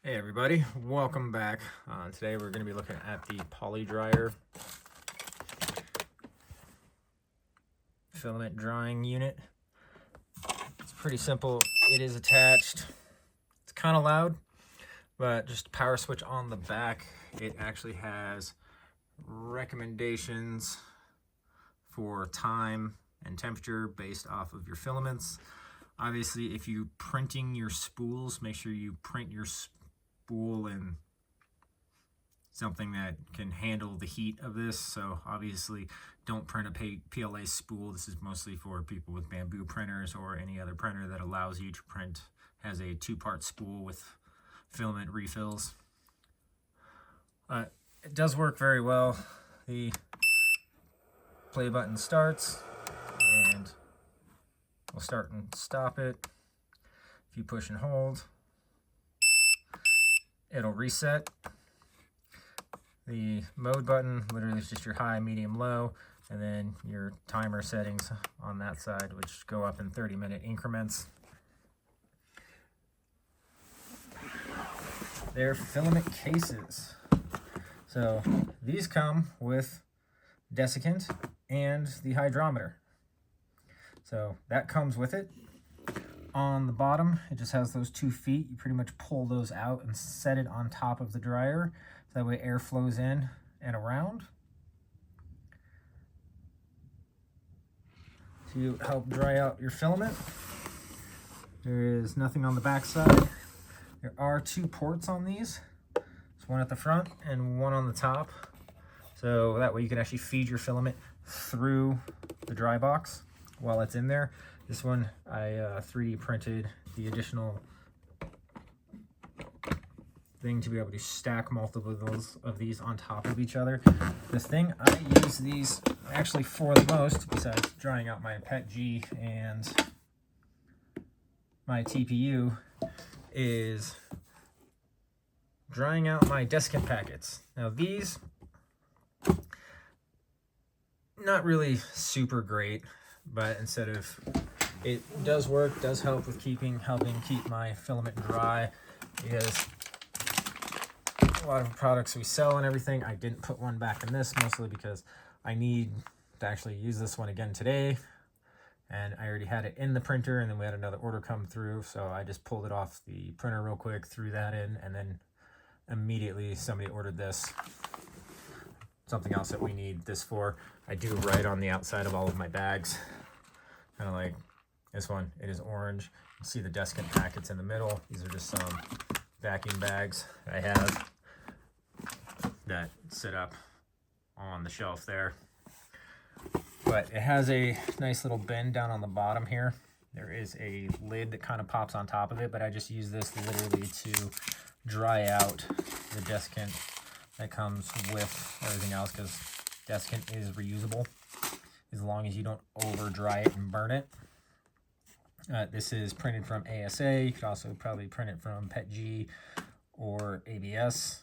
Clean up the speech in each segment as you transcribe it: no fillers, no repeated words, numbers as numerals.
Hey everybody, welcome back. Today we're going to be looking at the PolyDryer filament drying unit. It's pretty simple. It is attached. It's kind of loud, but just power switch on the back. It actually has recommendations for time and temperature based off of your filaments. Obviously, if you're printing your spools, make sure you print your spool in something that can handle the heat of this. So obviously don't print a PLA spool. This is mostly for people with bamboo printers or any other printer that allows you to print, has a two-part spool with filament refills. It does work very well. The play button starts and we'll start and stop it. If you push and hold, it'll reset. The mode button literally is just your high, medium, low, and then your timer settings on that side, which go up in 30-minute increments. They're filament cases. So these come with desiccant and the hydrometer. So that comes with it. On the bottom, it just has those 2 feet. You pretty much pull those out and set it on top of the dryer. So that way air flows in and around to help dry out your filament. There is nothing on the back side. There are 2 ports on these. There's one at the front and one on the top. So that way you can actually feed your filament through the dry box while it's in there. This one, I 3D printed the additional thing to be able to stack multiple of these on top of each other. The thing I use these actually for the most, besides drying out my PETG and my TPU, is drying out my desiccant packets. Now these, not really super great, but instead of, it does work, does help with helping keep my filament dry, because a lot of products we sell and everything, I didn't put one back in this, mostly because I need to actually use this one again today, and I already had it in the printer, and then we had another order come through, so I just pulled it off the printer real quick, threw that in, and then immediately somebody ordered this. Something else that we need this for. I do write on the outside of all of my bags, kind of like this one. It is orange. You can see the desiccant packets in the middle. These are just some vacuum bags I have that sit up on the shelf there. But it has a nice little bin down on the bottom here. There is a lid that kind of pops on top of it, but I just use this literally to dry out the desiccant that comes with everything else, because desiccant is reusable as long as you don't over dry it and burn it. This is printed from ASA. You could also probably print it from PETG or ABS.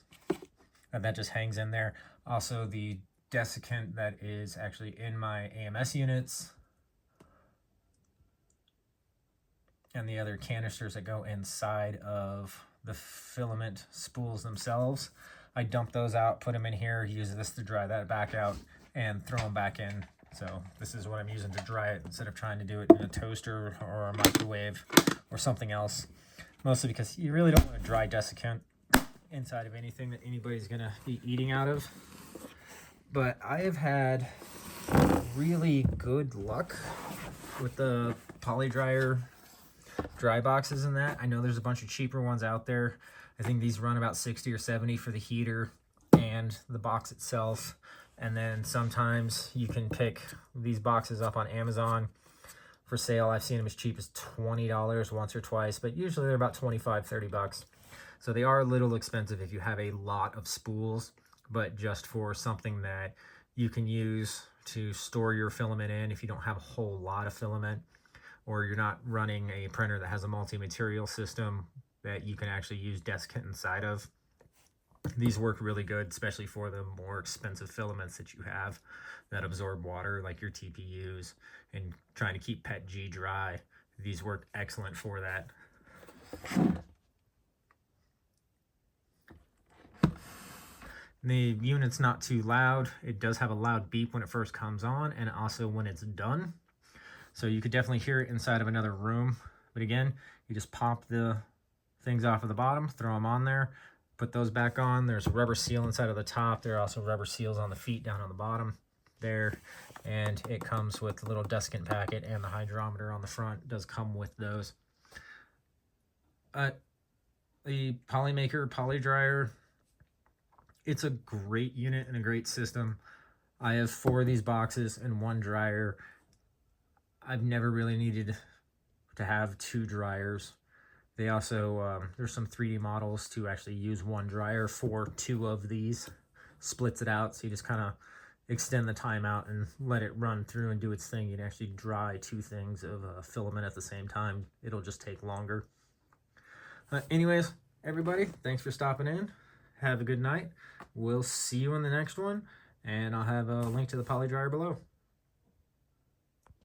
That just hangs in there. Also, the desiccant that is actually in my AMS units and the other canisters that go inside of the filament spools themselves, I dump those out, put them in here, use this to dry that back out, and throw them back in. So this is what I'm using to dry it instead of trying to do it in a toaster or a microwave or something else. Mostly because you really don't want to dry desiccant inside of anything that anybody's going to be eating out of. But I have had really good luck with the PolyDryer dry boxes and that. I know there's a bunch of cheaper ones out there. I think these run about 60 or 70 for the heater and the box itself. And then sometimes you can pick these boxes up on Amazon for sale. I've seen them as cheap as $20 once or twice, but usually they're about 25, 30 bucks. So they are a little expensive if you have a lot of spools, but just for something that you can use to store your filament in if you don't have a whole lot of filament, or you're not running a printer that has a multi-material system that you can actually use desiccant inside of. These work really good, especially for the more expensive filaments that you have that absorb water, like your TPUs, and trying to keep PETG dry. These work excellent for that. The unit's not too loud. It does have a loud beep when it first comes on and also when it's done. So you could definitely hear it inside of another room. But again, you just pop the things off of the bottom, throw them on there, put those back on. There's a rubber seal inside of the top. There are also rubber seals on the feet down on the bottom there. And it comes with the little desiccant packet, and the hydrometer on the front does come with those. The Polymaker PolyDryer, it's a great unit and a great system. I have 4 of these boxes and 1 dryer. I've never really needed to have 2 dryers. They also, there's some 3D models to actually use 1 dryer for 2 of these. Splits it out, so you just kind of extend the time out and let it run through and do its thing. You can actually dry 2 things of filament at the same time. It'll just take longer. Anyways, everybody, thanks for stopping in. Have a good night. We'll see you in the next one, and I'll have a link to the PolyDryer below.